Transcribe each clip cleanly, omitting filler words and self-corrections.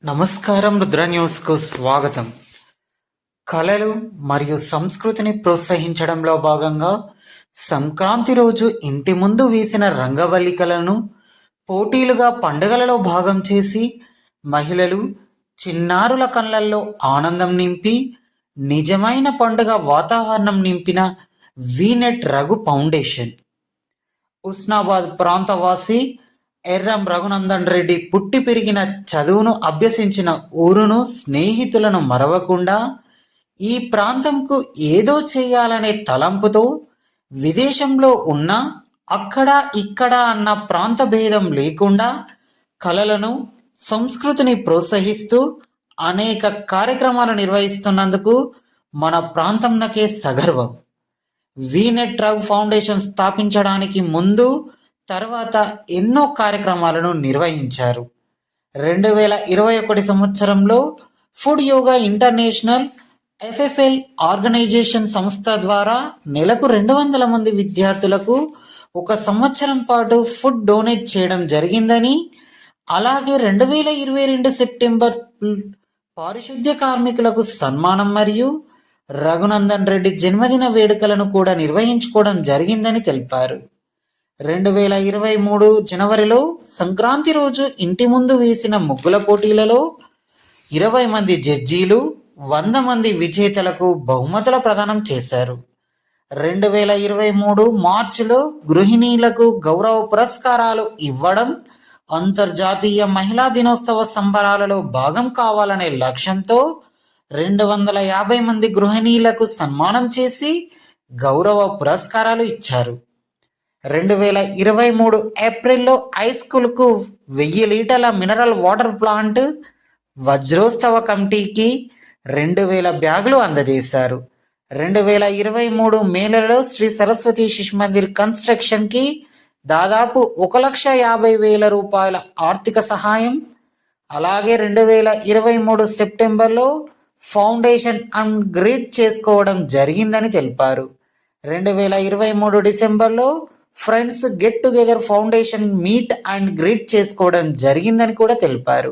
నమస్కారం. రుద్ర న్యూస్కు స్వాగతం. కళలు మరియు సంస్కృతిని ప్రోత్సహించడంలో భాగంగా సంక్రాంతి రోజు ఇంటి ముందు వేసిన రంగవల్లికలను పోటీలుగా పండుగలలో భాగం చేసి మహిళలు చిన్నారుల కళ్ళల్లో ఆనందం నింపి నిజమైన పండుగ వాతావరణం నింపిన వీనెట్ రఘు ఫౌండేషన్ ఉస్నాబాద్ ప్రాంతవాసి ఎర్రం రఘునందన్ రెడ్డి పుట్టి పెరిగిన చదువును అభ్యసించిన ఊరును స్నేహితులను మరవకుండా ఈ ప్రాంతంకు ఏదో చేయాలనే తలంపుతో విదేశంలో ఉన్న అక్కడ ఇక్కడ అన్న ప్రాంత భేదం లేకుండా కళలను సంస్కృతిని ప్రోత్సహిస్తూ అనేక కార్యక్రమాలు నిర్వహిస్తున్నందుకు మన ప్రాంతంనకే సగర్వం. వీనెట్ రఘు ఫౌండేషన్ స్థాపించడానికి ముందు తర్వాత ఎన్నో కార్యక్రమాలను నిర్వహించారు. 2021 సంవత్సరంలో food yoga international FFL organisation సంస్థ ద్వారా నెలకు 200 మంది విద్యార్థులకు ఒక సంవత్సరం పాటు ఫుడ్ డొనేట్ చేయడం జరిగిందని, అలాగే 2022 సెప్టెంబర్ పారిశుద్ధ్య కార్మికులకు సన్మానం మరియు రఘునందన్ రెడ్డి జన్మదిన వేడుకలను కూడా నిర్వహించుకోవడం జరిగిందని తెలిపారు. 2023 జనవరిలో సంక్రాంతి రోజు ఇంటి ముందు వేసిన ముగ్గుల పోటీలలో 20 మంది జడ్జీలు 100 మంది విజేతలకు బహుమతుల ప్రదానం చేశారు. 2023 మార్చిలో గృహిణీలకు గౌరవ పురస్కారాలు ఇవ్వడం, అంతర్జాతీయ మహిళా దినోత్సవ సంబరాలలో భాగం కావాలనే లక్ష్యంతో 250 మంది గృహిణీలకు సన్మానం చేసి గౌరవ పురస్కారాలు ఇచ్చారు. 2023 ఏప్రిల్లో హై స్కూల్కు 1000 లీటర్ల మినరల్ వాటర్ ప్లాంట్ వజ్రోత్సవ కమిటీకి 2000 బ్యాగులు అందజేశారు. 2023 మేలలో శ్రీ సరస్వతి శిశు మందిర్ కన్స్ట్రక్షన్కి దాదాపు 1,50,000 రూపాయల ఆర్థిక సహాయం, అలాగే 2023 సెప్టెంబర్లో ఫౌండేషన్ అండ్ గ్రీట్ చేసుకోవడం జరిగిందని తెలిపారు. 2023 డిసెంబర్లో friends get together foundation meet and greet చేసుకోవడం జరిగిందని కూడా తెలిపారు.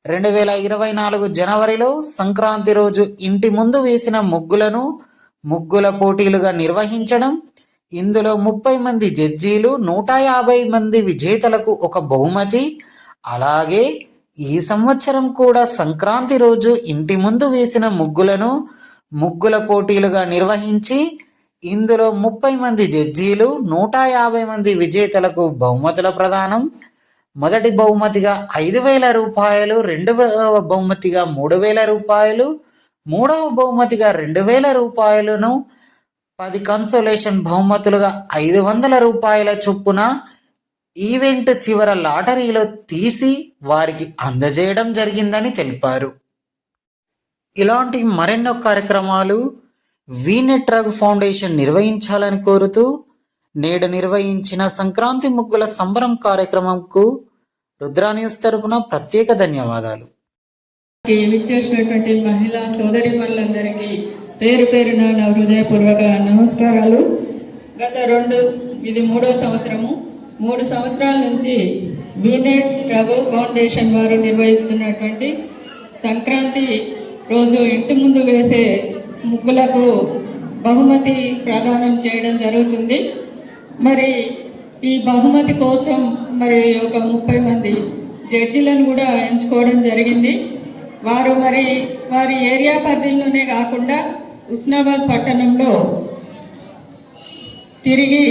2024 జనవరిలో సంక్రాంతి రోజు ఇంటి ముందు వేసిన ముగ్గులను ముగ్గుల పోటీలుగా నిర్వహించడం, ఇందులో 30 మంది జడ్జీలు 150 మంది విజేతలకు ఒక బహుమతి, అలాగే ఈ సంవత్సరం కూడా సంక్రాంతి రోజు ఇంటి ముందు వేసిన ముగ్గులను ముగ్గుల పోటీలుగా నిర్వహించి ఇందులో 30 మంది జడ్జీలు 150 మంది విజేతలకు బహుమతుల ప్రదానం, మొదటి బహుమతిగా 5,000 రూపాయలు, రెండవ బహుమతిగా 3,000 రూపాయలు, మూడవ బహుమతిగా 2,000 రూపాయలను, 10 కన్సోలేషన్ బహుమతులుగా 500 రూపాయల చొప్పున ఈవెంట్ చివర లాటరీలో తీసి వారికి అందజేయడం జరిగిందని తెలిపారు. ఇలాంటి మరెన్నో కార్యక్రమాలు వీనెట్ రఘు ఫౌండేషన్ నిర్వహించాలని కోరుతూ నేడు నిర్వహించిన సంక్రాంతి ముగ్గుల సంబరం కార్యక్రమంకు రుద్రా న్యూస్ తరపున ప్రత్యేక ధన్యవాదాలు. విచ్చేసినటువంటి మహిళా సోదరిమణులందరికీ పేరు పేరున నా హృదయపూర్వక నమస్కారాలు. ఇది 3వ సంవత్సరము. 3 సంవత్సరాల నుంచి వీనెట్ రఘు ఫౌండేషన్ వారు నిర్వహిస్తున్నటువంటి సంక్రాంతి రోజు ఇంటి ముందు వేసే ముగ్గులకు బహుమతి ప్రదానం చేయడం జరుగుతుంది. మరి ఈ బహుమతి కోసం మరి ఒక 30 మంది జడ్జిలను కూడా ఎంచుకోవడం జరిగింది. వారు మరి వారి ఏరియా పరిధిలోనే కాకుండా ఉస్నాబాద్ పట్టణంలో తిరిగి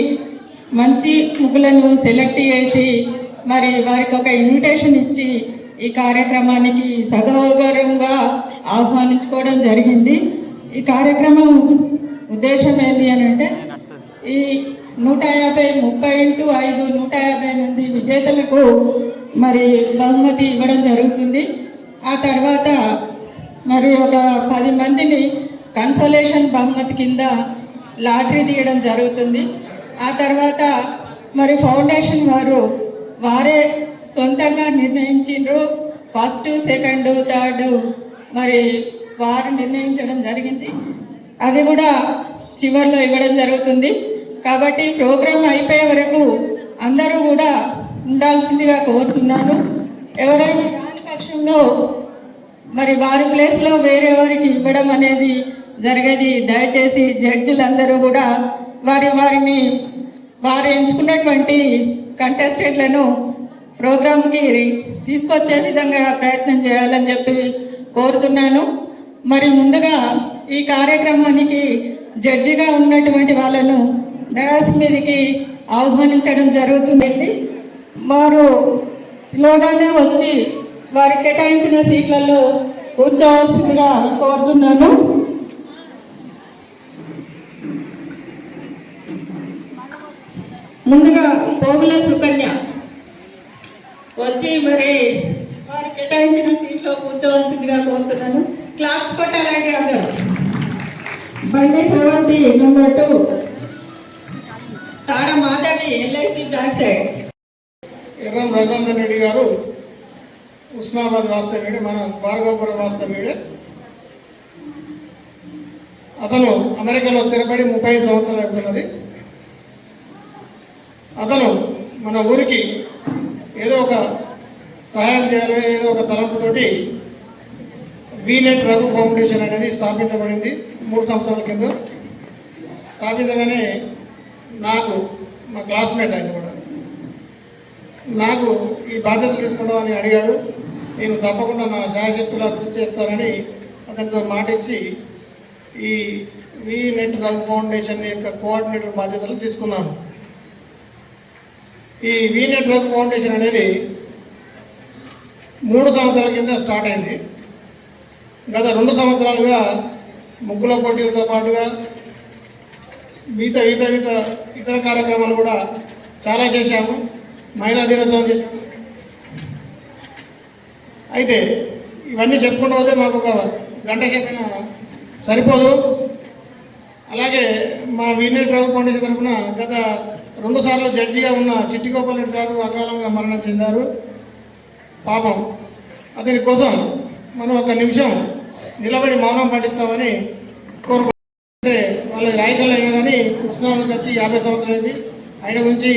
మంచి ముగ్గులను సెలెక్ట్ చేసి మరి వారికి ఒక ఇన్విటేషన్ ఇచ్చి ఈ కార్యక్రమానికి సగౌరవంగా ఆహ్వానించుకోవడం జరిగింది. ఈ కార్యక్రమం ఉద్దేశం ఏంటి అని అంటే ఈ 150 మంది విజేతలకు మరి బహుమతి ఇవ్వడం జరుగుతుంది. ఆ తర్వాత మరి ఒక 10 మందిని కన్సోలేషన్ బహుమతి కింద లాటరీ తీయడం జరుగుతుంది. ఆ తర్వాత మరి ఫౌండేషన్ వారే సొంతంగా నిర్ణయించారు. ఫస్ట్, సెకండ్, థర్డ్ మరి వారు నిర్ణయించడం జరిగింది. అది కూడా చివరిలో ఇవ్వడం జరుగుతుంది. కాబట్టి ప్రోగ్రాం అయిపోయే వరకు అందరూ కూడా ఉండాల్సిందిగా కోరుతున్నాను. ఎవరైనా రాని పక్షంలో మరి వారి ప్లేస్లో వేరే వారికి ఇవ్వడం అనేది జరిగేది. దయచేసి జడ్జిలందరూ కూడా వారు ఎంచుకున్నటువంటి కంటెస్టెంట్లను ప్రోగ్రాంకి తీసుకొచ్చే విధంగా ప్రయత్నం చేయాలని చెప్పి కోరుతున్నాను. మరి ముందుగా ఈ కార్యక్రమానికి జడ్జిగా ఉన్నటువంటి వాళ్ళను డయాస్ మీదకి ఆహ్వానించడం జరుగుతుంది. వారు లోగానే వచ్చి వారి కేటాయించిన సీట్లలో కూర్చోవలసిందిగా కోరుతున్నాను. ముందుగా పోగుల సుకన్య వచ్చి మరి వారి కేటాయించిన సీట్లో కూర్చోవలసిందిగా కోరుతున్నాను. క్లాప్స్ కొట్టాలండి అందరూ. Bandi Sravanthi number 2, Tada Madhavi LIC back side. Erram Raghunandan Reddy గారు ఉస్మానాబాద్ వాస్తవ్యుడే, మన భార్గవపురం వాస్తవ్యుడే. అతను అమెరికాలో స్థిరపడి 35 సంవత్సరాలు అవుతున్నది. అతను మన ఊరికి ఏదో ఒక సహాయం చేయాలని ఏదో ఒక తలంపుతోటి వీనెట్ రఘు ఫౌండేషన్ అనేది స్థాపించబడింది 3 సంవత్సరాల కింద. స్థాపించగానే నాకు మా క్లాస్మేట్ ఆయన కూడా నాకు ఈ బాధ్యతలు తీసుకోవడం అని అడిగాడు. నేను తప్పకుండా నా శాయశక్తులా కృషి చేస్తానని అతనితో మాటిచ్చి ఈ వీనెట్ రఘు ఫౌండేషన్ యొక్క కోఆర్డినేటర్ బాధ్యతలు తీసుకున్నాను. ఈ వీనెట్ రఘు ఫౌండేషన్ అనేది 3 సంవత్సరాల కింద స్టార్ట్ అయింది. గత 2 సంవత్సరాలుగా ముగ్గుల పోటీలతో పాటుగా మిగతా ఇతర కార్యక్రమాలు కూడా చాలా చేశాము. మహిళా దినోత్సవం చేశాము. అయితే ఇవన్నీ చెప్పుకుంటూ పోతే మాకు ఒక గంట సేపైనా సరిపోదు. అలాగే మా వీనెట్ రఘు ఫౌండేషన్ తరఫున గత 2 సార్లు జడ్జిగా ఉన్న చిట్టి గోపాల్ రెడ్డి సార్ అకాలంగా మరణం చెందారు. పాపం అతని కోసం మనం 1 నిమిషం నిలబడి మౌనం పాటిస్తామని కోరుకుంటే వాళ్ళకి రాయకల్ అయినా కానీ ఉస్మానాబాద్కి వచ్చి 50 సంవత్సరాలు అయింది. ఆయన గురించి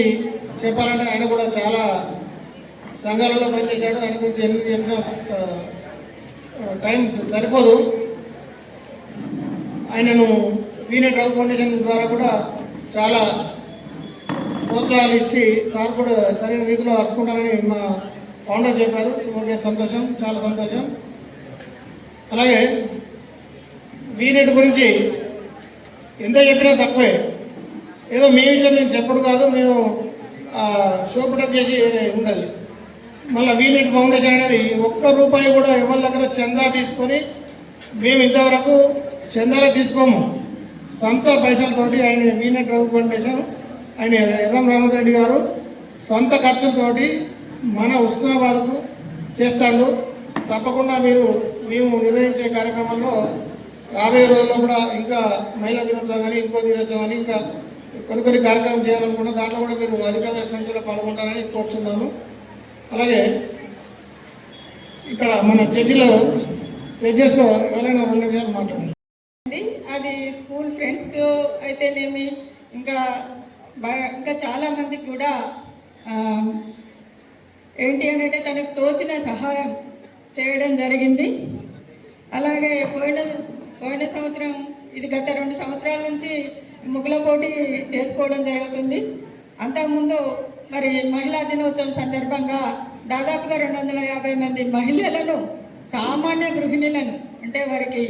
చెప్పాలంటే ఆయన కూడా చాలా సంఘాలలో పనిచేశాడు. ఆయన గురించి ఎన్ని చెప్పినా టైం సరిపోదు. ఆయనను వీనెట్ రఘు ఫౌండేషన్ ద్వారా కూడా చాలా ప్రోత్సాహాలు ఇచ్చి సార్ కూడా సరైన రీతిలో అరుచుకుంటారని మా ఫౌండర్ చెప్పారు. ఓకే, సంతోషం, చాలా సంతోషం. అలాగే వీనెట్ గురించి ఎంత చెప్పినా తక్కువే. ఏదో మేము ఇచ్చారు నేను చెప్పడు కాదు, మేము షో పుటప్ చేసి ఉండదు. మళ్ళీ వీనెట్ ఫౌండేషన్ అనేది ₹1 కూడా ఎవరి దగ్గర చందా తీసుకొని మేము ఇంతవరకు చందాలే తీసుకోము. సొంత పైసలతోటి ఆయన వీనెట్ రఘు ఫౌండేషన్ ఆయన ఎర్రం రఘునందన్ రెడ్డి గారు సొంత ఖర్చులతోటి మన ఉస్మానాబాద్కు చేస్తాడు. తప్పకుండా మేము నిర్వహించే కార్యక్రమంలో రాబోయే రోజుల్లో కూడా ఇంకా మహిళా దినోత్సవం కానీ ఇంకో దినోత్సవం కానీ ఇంకా కొన్ని కార్యక్రమం చేయాలనుకున్నా దాంట్లో కూడా మీరు అధిక సంఖ్యలో పాల్గొంటారని కోరుతున్నాను. అలాగే ఇక్కడ మన జడ్జెస్లో ఎవరైనా 2 నిమిషాలు మాట్లాడండి. అది స్కూల్ ఫ్రెండ్స్కి అయితేనేమి ఇంకా చాలా మందికి కూడా ఏంటి అంటే తనకు తోచిన సహాయం చేయడం జరిగింది. అలాగే పోయిన సంవత్సరం ఇది గత 2 సంవత్సరాల నుంచి ముగ్గుల పోటీ చేసుకోవడం జరుగుతుంది. అంతకుముందు మరి మహిళా దినోత్సవం సందర్భంగా దాదాపుగా 250 మంది మహిళలను, సామాన్య గృహిణులను, అంటే వారికి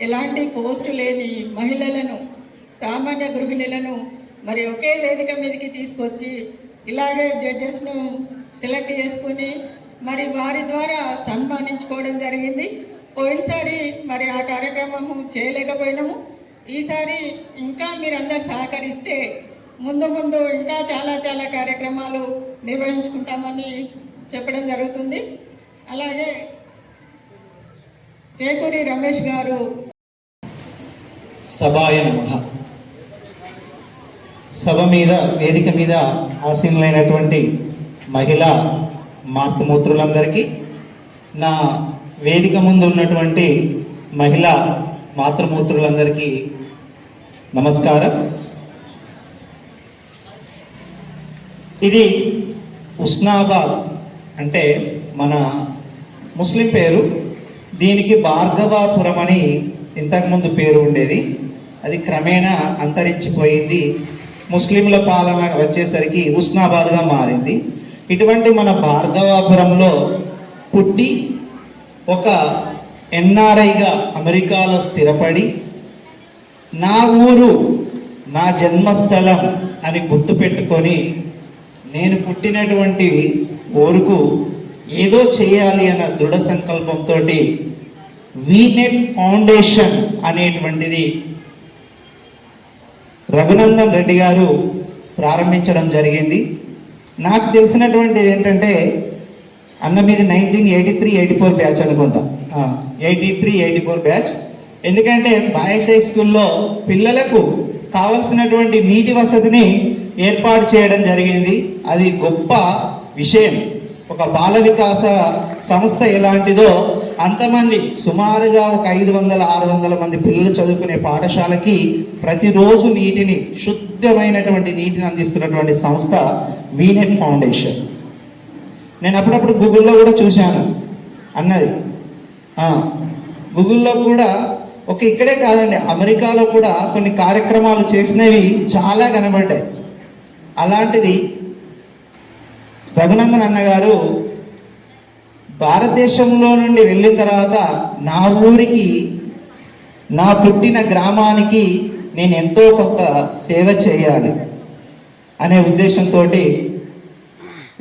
ఎలాంటి పోస్టు లేని మహిళలను, సామాన్య గృహిణులను మరి ఒకే వేదిక మీదకి తీసుకొచ్చి ఇలాగే జడ్జెస్ను సెలెక్ట్ చేసుకుని మరి వారి ద్వారా సన్మానించుకోవడం జరిగింది. పోయినసారి మరి ఆ కార్యక్రమము చేయలేకపోయినాము. ఈసారి ఇంకా మీరందరూ సహకరిస్తే ముందు ఇంకా చాలా కార్యక్రమాలు నిర్వహించుకుంటామని చెప్పడం జరుగుతుంది. అలాగే చేకూరి రమేష్ గారు. సభాయ నమః. సభ మీద వేదిక మీద ఆసీనులైనటువంటి మహిళా మాతృమూర్తులందరికీ, నా వేదిక ముందు ఉన్నటువంటి మహిళా మాతృమూర్తులందరికీ నమస్కారం. ఇది ఉస్నాబాద్ అంటే మన ముస్లిం పేరు. దీనికి భార్గవాపురం అని ఇంతకుముందు పేరు ఉండేది, అది క్రమేణా అంతరించిపోయింది. ముస్లింల పాలన వచ్చేసరికి ఉస్నాబాద్గా మారింది. ఇటువంటి మన భార్గవాపురంలో పుట్టి ఒక ఎన్ఆర్ఐగా అమెరికాలో స్థిరపడి నా ఊరు నా జన్మస్థలం అని గుర్తుపెట్టుకొని నేను పుట్టినటువంటి ఊరుకు ఏదో చేయాలి అన్న దృఢ సంకల్పంతో వీనెట్ ఫౌండేషన్ అనేటువంటిది రఘునందన్ రెడ్డి గారు ప్రారంభించడం జరిగింది. నాకు తెలిసినటువంటిది ఏంటంటే అన్న మీది 1983-84 బ్యాచ్ అనుకుంటా, 83-84 బ్యాచ్. ఎందుకంటే బాయ్స్ హై స్కూల్లో పిల్లలకు కావలసినటువంటి నీటి వసతిని ఏర్పాటు చేయడం జరిగింది. అది గొప్ప విషయం. ఒక బాల వికాస సంస్థ ఎలాంటిదో అంతమంది సుమారుగా ఒక 500-600 మంది పిల్లలు చదువుకునే పాఠశాలకి ప్రతిరోజు నీటిని, శుద్ధమైనటువంటి నీటిని అందిస్తున్నటువంటి సంస్థ వీనెట్ ఫౌండేషన్. నేను అప్పుడప్పుడు గూగుల్లో కూడా చూశాను అన్నది. గూగుల్లో కూడా ఇక్కడే కాదండి, అమెరికాలో కూడా కొన్ని కార్యక్రమాలు చేసినవి చాలా కనబడ్డాయి. అలాంటిది రఘునందన్ అన్నగారు భారతదేశంలో నుండి వెళ్ళిన తర్వాత నా ఊరికి, నా పుట్టిన గ్రామానికి నేను ఎంతో కొంత సేవ చేయాలి అనే ఉద్దేశంతో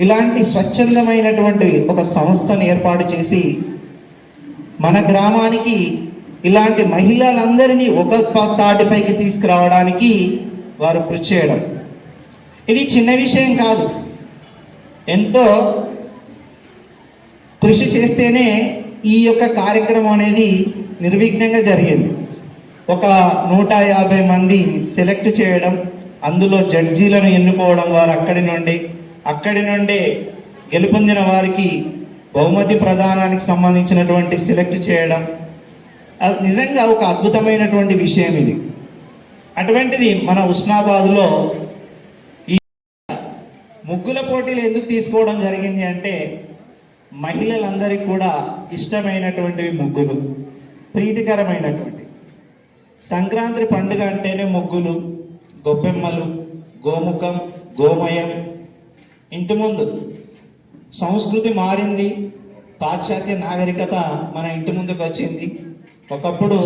ఇలాంటి స్వచ్ఛందమైనటువంటి ఒక సంస్థను ఏర్పాటు చేసి మన గ్రామానికి ఇలాంటి మహిళలందరినీ ఒక తాటిపైకి తీసుకురావడానికి వారు కృషి చేయడం ఇది చిన్న విషయం కాదు. ఎంతో కృషి చేస్తేనే ఈ యొక్క కార్యక్రమం అనేది నిర్విఘ్నంగా జరిగింది. ఒక 150 మంది సెలెక్ట్ చేయడం, అందులో జడ్జీలను ఎన్నుకోవడం, వారు అక్కడి నుండి గెలుపొందిన వారికి బహుమతి ప్రదానానికి సంబంధించినటువంటి సెలెక్ట్ చేయడం, అది నిజంగా ఒక అద్భుతమైనటువంటి విషయం ఇది. అటువంటిది మన ఉస్నాబాద్లో ఈ ముగ్గుల పోటీలు ఎందుకు తీసుకోవడం జరిగింది అంటే మహిళలందరికీ కూడా ఇష్టమైనటువంటివి ముగ్గులు, ప్రీతికరమైనటువంటి. సంక్రాంతి పండుగ అంటేనే ముగ్గులు, గొబ్బెమ్మలు, గోముఖం, గోమయం. ఇంటి ముందు సంస్కృతి మారింది, పాశ్చాత్య నాగరికత మన ఇంటి ముందుకు వచ్చింది. ఒకప్పుడు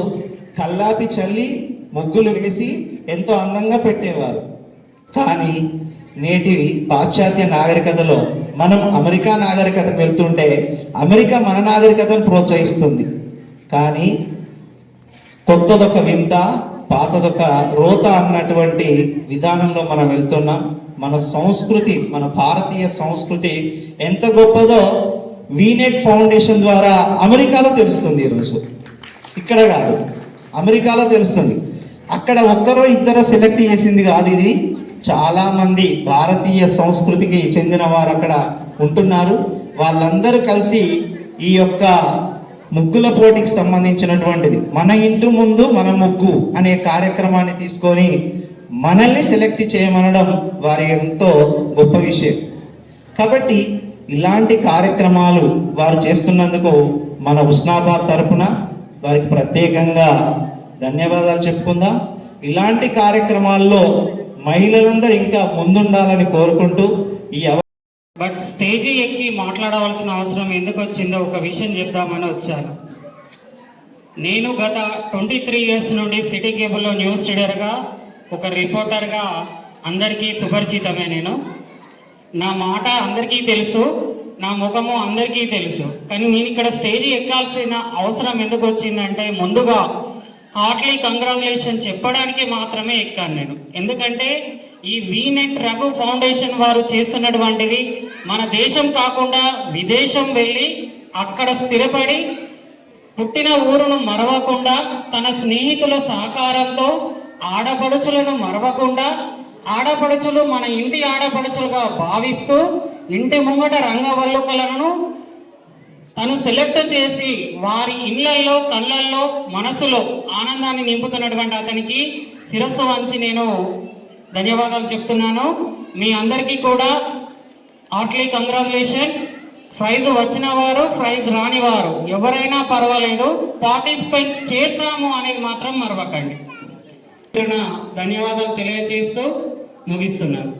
కల్లాపి చల్లి ముగ్గులు వేసి ఎంతో అందంగా పెట్టేవారు. కానీ నేటి పాశ్చాత్య నాగరికతలో మనం అమెరికా నాగరికతకు వెళ్తుంటే అమెరికా మన నాగరికతను ప్రోత్సహిస్తుంది. కానీ కొత్తదొక వింత, పాతదొక రోత అన్నటువంటి విధానంలో మనం వెళ్తున్నాం. మన సంస్కృతి, మన భారతీయ సంస్కృతి ఎంత గొప్పదో వీనెట్ ఫౌండేషన్ ద్వారా అమెరికాలో తెలుస్తుంది. ఈరోజు ఇక్కడ కాదు, అమెరికాలో తెలుస్తుంది. అక్కడ ఒక్కరో ఇద్దరో సెలెక్ట్ చేసింది కాదు, ఇది చాలా మంది భారతీయ సంస్కృతికి చెందిన వారు అక్కడ ఉంటున్నారు. వాళ్ళందరూ కలిసి ఈ యొక్క ముగ్గుల పోటీకి సంబంధించినటువంటిది మన ఇంటి ముందు మన ముగ్గు అనే కార్యక్రమాన్ని తీసుకొని మనల్ని సెలెక్ట్ చేయమనడం వారి ఎంతో గొప్ప విషయం. కాబట్టి ఇలాంటి కార్యక్రమాలు వారు చేస్తున్నందుకు మన ఉస్నాబాద్ తరపున వారికి ప్రత్యేకంగా ధన్యవాదాలు చెప్పుకుందాం. ఇలాంటి కార్యక్రమాల్లో మహిళలందరూ ఇంకా ముందుండాలని కోరుకుంటూ బట్ స్టేజీ ఎక్కి మాట్లాడవలసిన అవసరం ఎందుకు వచ్చిందో ఒక విషయం చెప్దామని వచ్చాను. నేను గత 23 ఇయర్స్ నుండి సిటీ కేబుల్లో న్యూస్ రీడర్గా, ఒక రిపోర్టర్గా అందరికీ సుపరిచితమే. నా మాట అందరికీ తెలుసు, నా ముఖము అందరికీ తెలుసు. కానీ నేను ఇక్కడ స్టేజీ ఎక్కాల్సిన అవసరం ఎందుకు వచ్చిందంటే ముందుగా హార్ట్లీ కంగ్రాచులేషన్ చెప్పడానికి మాత్రమే ఎక్కాను నేను. ఎందుకంటే ఈ వీనెట్ రఘు ఫౌండేషన్ వారు చేస్తున్నటువంటిది మన దేశం కాకుండా విదేశం వెళ్ళి అక్కడ స్థిరపడి పుట్టిన ఊరును మరవకుండా, తన స్నేహితుల సహకారంతో ఆడపడుచులను మరవకుండా, ఆడపడుచులు మన ఇంటి ఆడపడుచులుగా భావిస్తూ ఇంటి ముంగట రంగవల్లుకలను తను సెలెక్ట్ చేసి వారి ఇళ్లలో, కళ్ళల్లో, మనసులో ఆనందాన్ని నింపుతున్నటువంటి అతనికి శిరస్సు వంచి నేను ధన్యవాదాలు చెప్తున్నాను. మీ అందరికీ కూడా హార్ట్లీ కంగ్రాచులేషన్ ప్రైజ్ వచ్చిన వారు, ప్రైజ్ రాని వారు ఎవరైనా పర్వాలేదు, పార్టిసిపేట్ చేస్తాము అనేది మాత్రం మరవకండి. ధన్యవాదాలు తెలియజేస్తూ ముగిస్తున్నాను.